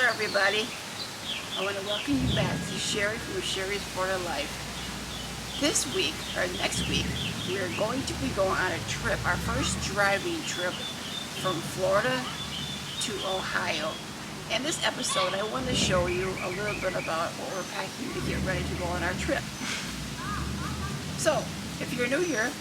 everybody. I want to welcome you back to Cheri from Cheri's Florida Life. This week, or next week, we are going to be going on a trip, our first driving trip from Florida to Ohio. In this episode, I want to show you a little bit about what we're packing to get ready to go on our trip. So, if you're new here,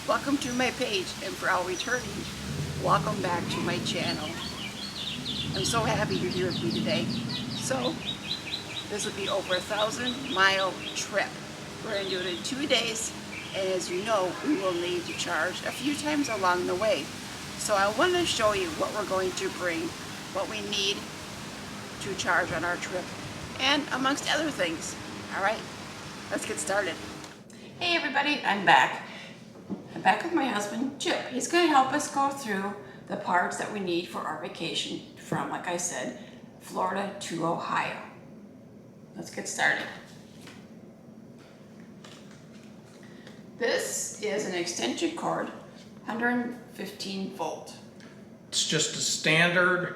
welcome to my page, and for all returning, welcome back to my channel. I'm so happy you're here with me today. So, this will be over 1,000-mile trip. We're going to do it in 2 days, and as you know, we will need to charge a few times along the way. So I want to show you what we're going to bring, what we need to charge on our trip, and amongst other things. All right, let's get started. Hey everybody, I'm back. I'm back with my husband, Chip. He's going to help us go through the parts that we need for our vacation from, like I said, Florida to Ohio. Let's get started. This is an extension cord, 115 volt. It's just a standard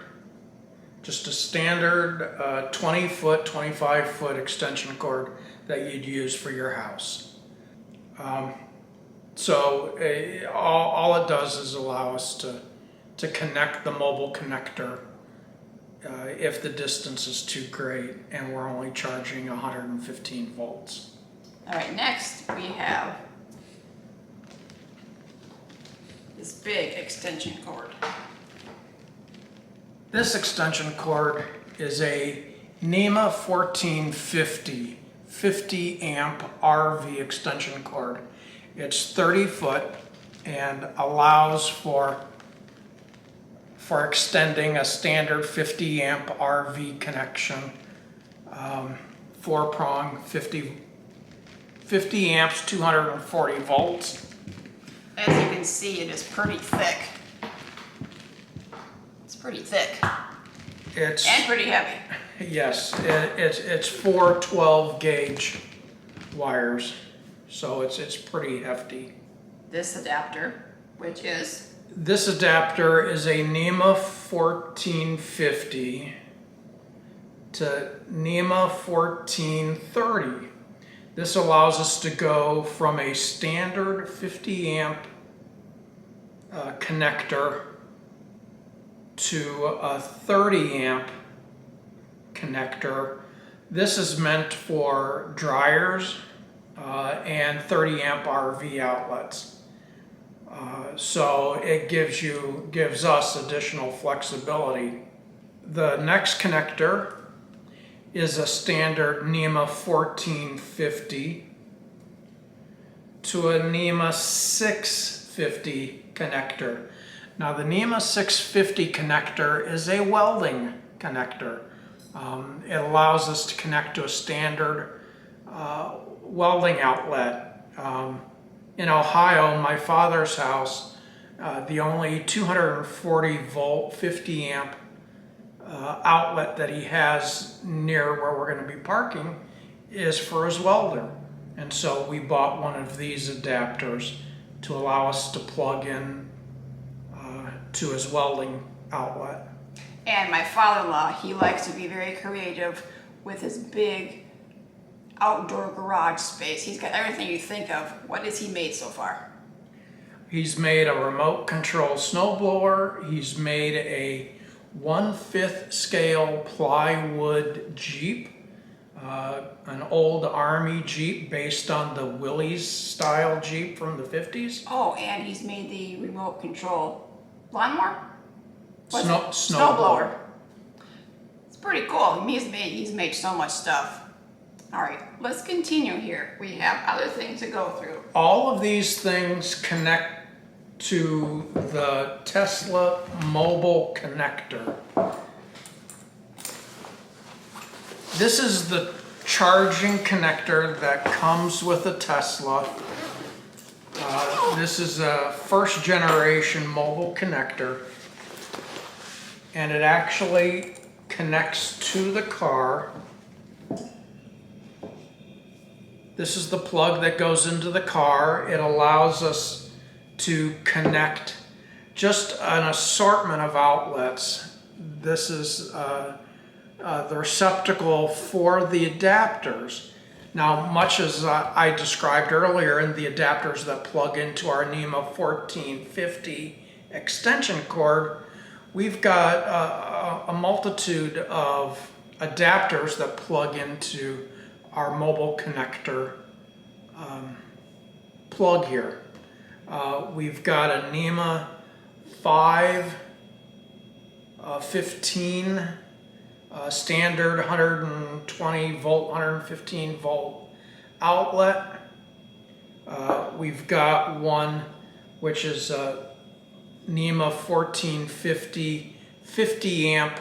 20 foot, 25 foot extension cord that you'd use for your house. All it does is allow us to connect the mobile connector if the distance is too great and we're only charging 115 volts. All right, next we have this big extension cord. This extension cord is a NEMA 1450 50 amp RV extension cord. It's 30 foot and allows for extending a standard 50 amp RV connection, 4-prong, 50 amps, 240 volts. As you can see, it is pretty thick. It's pretty thick. And pretty heavy. Yes, it's 4 12 gauge wires, so it's pretty hefty. This adapter, which is? This adapter is a NEMA 1450 to NEMA 1430. This allows us to go from a standard 50 amp connector to a 30 amp connector. This is meant for dryers and 30 amp RV outlets. So it gives us additional flexibility. The next connector is a standard NEMA 1450 to a NEMA 650 connector. Now the NEMA 650 connector is a welding connector. It allows us to connect to a standard welding outlet. In Ohio, my father's house, the only 240 volt 50 amp outlet that he has near where we're going to be parking is for his welder. And so we bought one of these adapters to allow us to plug in to his welding outlet. And my father-in-law, he likes to be very creative with his big outdoor garage space. He's got everything you think of. What has he made so far? He's made a remote control snowblower. He's made a 1/5 scale plywood Jeep, an old Army Jeep based on the Willys style Jeep from the 50s. Oh, and he's made the remote control lawnmower? Snowblower. It's pretty cool. He's made so much stuff. All right, let's continue here. We have other things to go through. All of these things connect to the Tesla mobile connector. This is the charging connector that comes with a Tesla. This is a first generation mobile connector, and it actually connects to the car. This is the plug that goes into the car. It allows us to connect just an assortment of outlets. This is the receptacle for the adapters. Now, much as I described earlier in the adapters that plug into our NEMA 1450 extension cord, we've got a multitude of adapters that plug into our mobile connector plug here. We've got a NEMA 515 standard 120 volt, 115 volt outlet. We've got one which is NEMA 1450 50 amp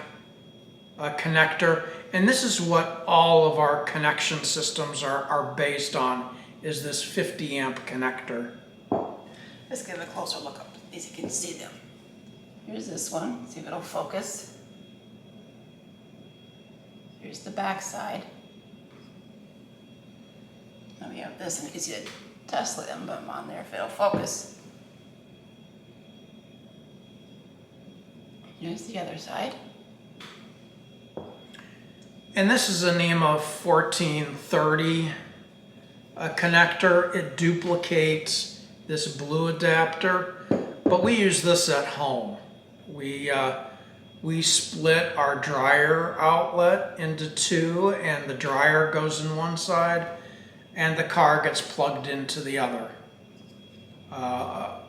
connector, and this is what all of our connection systems are based on, is this 50 amp connector. Let's give a closer look up as you can see them. Here's this one, see if it'll focus. Here's the back side. Now we have this, and you can see the Tesla emblem on there if it'll focus. Here's the other side. And this is a NEMA 1430 connector. It duplicates this blue adapter, but we use this at home. We split our dryer outlet into two, and the dryer goes in one side and the car gets plugged into the other.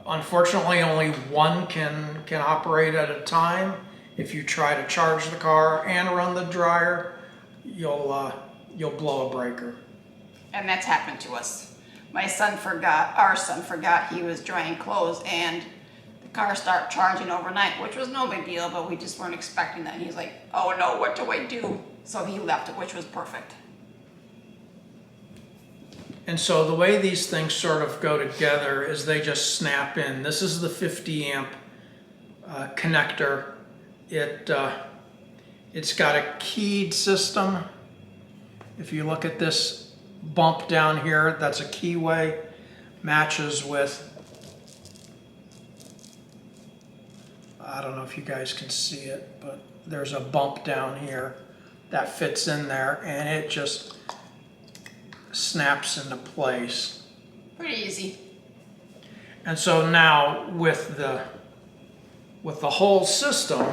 Unfortunately, only one can operate at a time. If you try to charge the car and run the dryer, you'll blow a breaker. And that's happened to us. Our son forgot he was drying clothes, and the car started charging overnight, which was no big deal, but we just weren't expecting that. And he's like, oh no, what do I do? So he left it, which was perfect. And so the way these things sort of go together is they just snap in. This is the 50 amp connector. It's got a keyed system. If you look at this bump down here, that's a keyway, matches with, I don't know if you guys can see it, but there's a bump down here that fits in there, and it just snaps into place. Pretty easy. And so now with the whole system,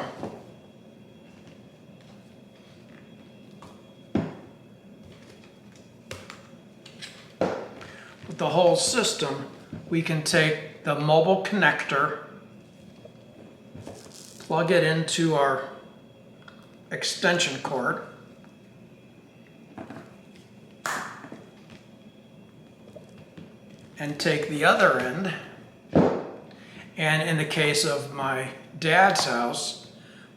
we can take the mobile connector, plug it into our extension cord, and take the other end, and in the case of my dad's house,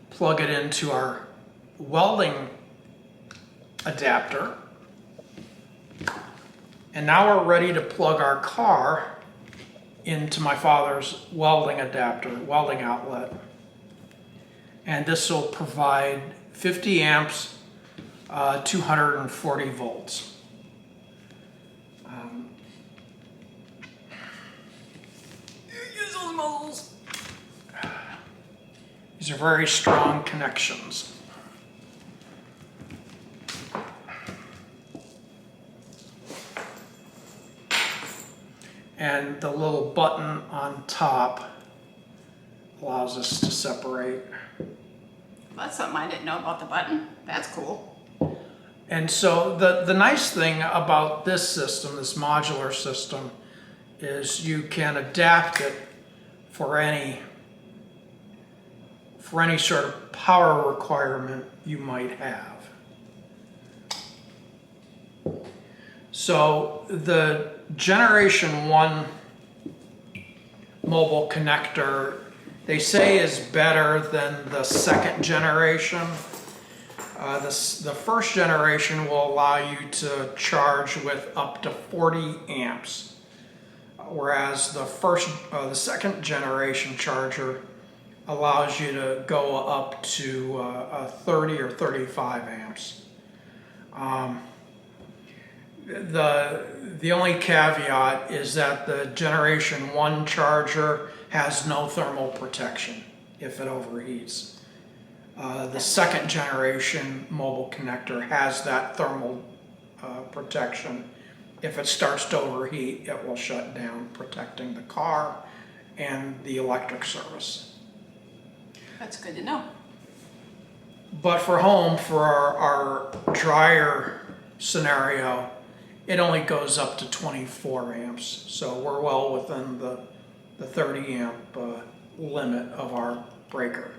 plug it into our welding adapter. And now we're ready to plug our car into my father's welding adapter, welding outlet. And this will provide 50 amps, 240 volts. Use those muscles. These are very strong connections. And the little button on top allows us to separate. That's something I didn't know about the button. That's cool. And so the nice thing about this system, this modular system, is you can adapt it for any sort of power requirement you might have. So the Generation 1 mobile connector, they say, is better than the second generation. The first generation will allow you to charge with up to 40 amps, whereas the second generation charger allows you to go up to 30 or 35 amps. The only caveat is that the Generation 1 charger has no thermal protection if it overheats. The second generation mobile connector has that thermal protection. If it starts to overheat, it will shut down, protecting the car and the electric service. That's good to know. But for home, for our dryer scenario, it only goes up to 24 amps. So we're well within the 30 amp limit of our breaker.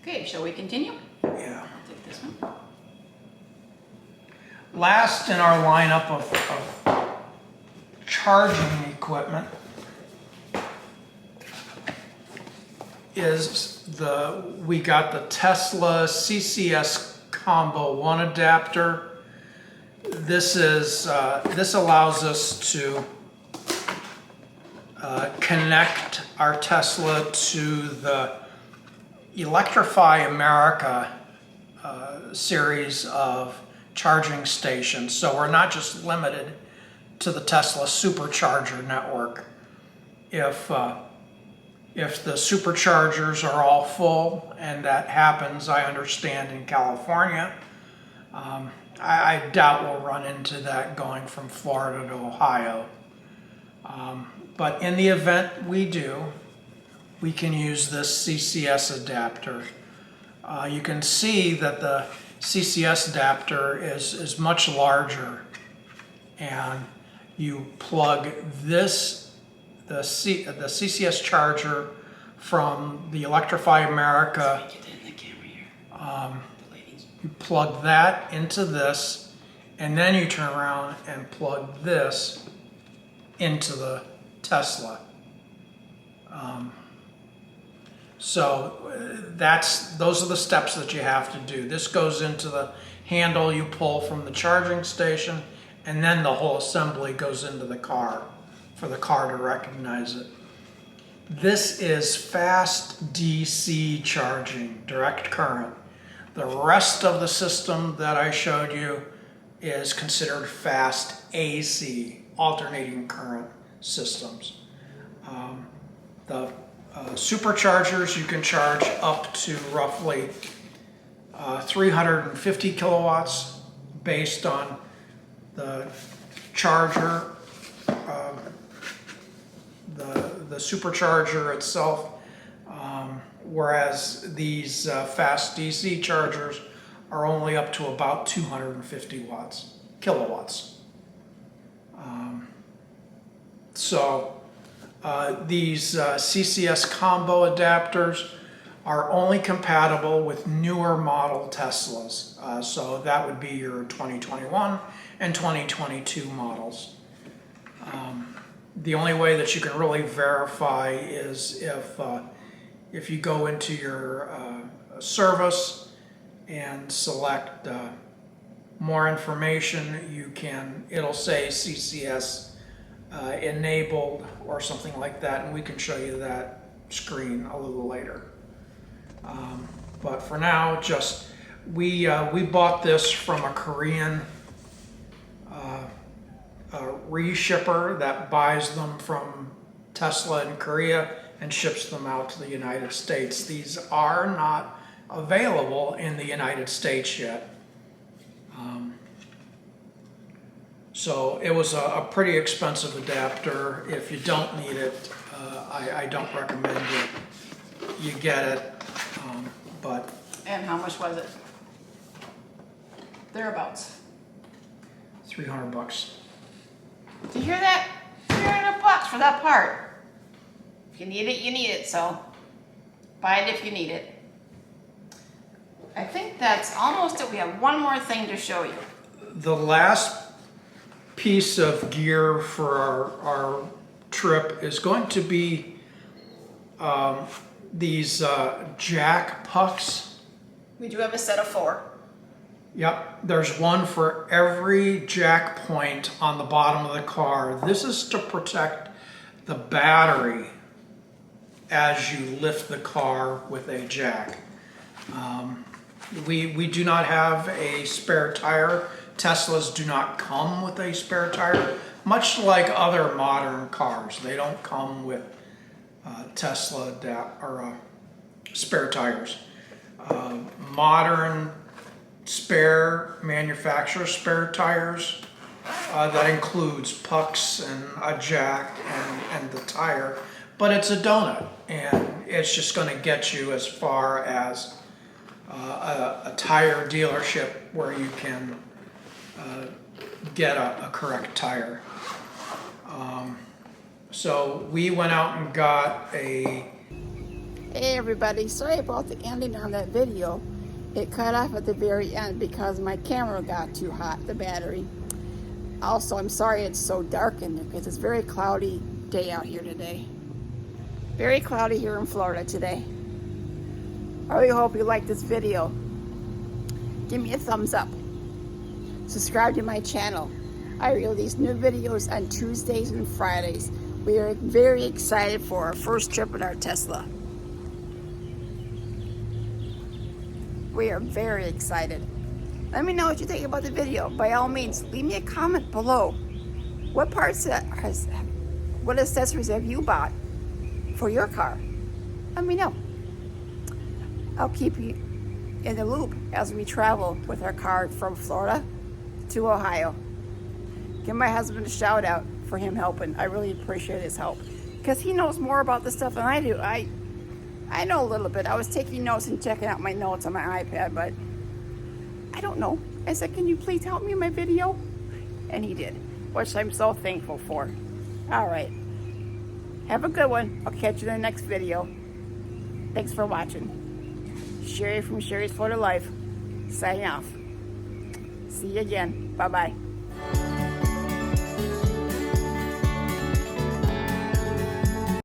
Okay, shall we continue? Yeah. I'll take this one. Last in our lineup of charging equipment is we got the Tesla CCS Combo 1 adapter. This allows us to connect our Tesla to the Electrify America series of charging stations. So we're not just limited to the Tesla supercharger network. If the superchargers are all full, and that happens, I understand, in California, I doubt we'll run into that going from Florida to Ohio. But in the event we do, we can use this CCS adapter. You can see that the CCS adapter is much larger, and you plug the CCS charger from the Electrify America. You plug that into this, and then you turn around and plug this into the Tesla. Those are the steps that you have to do. This goes into the handle you pull from the charging station, and then the whole assembly goes into the car for the car to recognize it. This is fast DC charging, direct current. The rest of the system that I showed you is considered fast AC, alternating current systems. The superchargers, you can charge up to roughly 350 kilowatts based on the charger, the supercharger itself, whereas these fast DC chargers are only up to about 250 kilowatts. These CCS combo adapters are only compatible with newer model Teslas. So that would be your 2021 and 2022 models. The only way that you can really verify is if you go into your service and select more information, it'll say CCS enabled or something like that, and we can show you that screen a little later. But for now, we bought this from a Korean reshipper that buys them from Tesla in Korea and ships them out to the United States. These are not available in the United States yet. So it was a pretty expensive adapter. If you don't need it, I don't recommend you get it. And how much was it? Thereabouts. $300. Do you hear that? $300 for that part. If you need it, you need it. So buy it if you need it. I think that's almost it. We have one more thing to show you. The last piece of gear for our trip is going to be these jack pucks. We do have a set of 4. Yep, there's one for every jack point on the bottom of the car. This is to protect the battery as you lift the car with a jack. We do not have a spare tire. Teslas do not come with a spare tire, much like other modern cars. They don't come with Tesla spare tires. modern spare manufacturer spare tires. That includes pucks and a jack and the tire, but it's a donut, and it's just going to get you as far as a tire dealership where you can get a correct tire. So we went out and got a... Hey everybody, sorry about the ending on that video. It cut off at the very end because my camera got too hot, the battery. Also, I'm sorry it's so dark in there because it's a very cloudy day out here today. Very cloudy here in Florida today. I really hope you like this video. Give me a thumbs up. Subscribe to my channel. I release new videos on Tuesdays and Fridays. We are very excited for our first trip in our Tesla. We are very excited. Let me know what you think about the video. By all means, leave me a comment below. What accessories have you bought for your car? Let me know. I'll keep you in the loop as we travel with our car from Florida to Ohio. Give my husband a shout out for him helping. I really appreciate his help because he knows more about this stuff than I do. I know a little bit. I was taking notes and checking out my notes on my iPad, but I don't know. I said, can you please help me in my video? And he did, which I'm so thankful for. All right. Have a good one. I'll catch you in the next video. Thanks for watching. Cheri from Cheri's Florida Life, signing off. See you again. Bye-bye.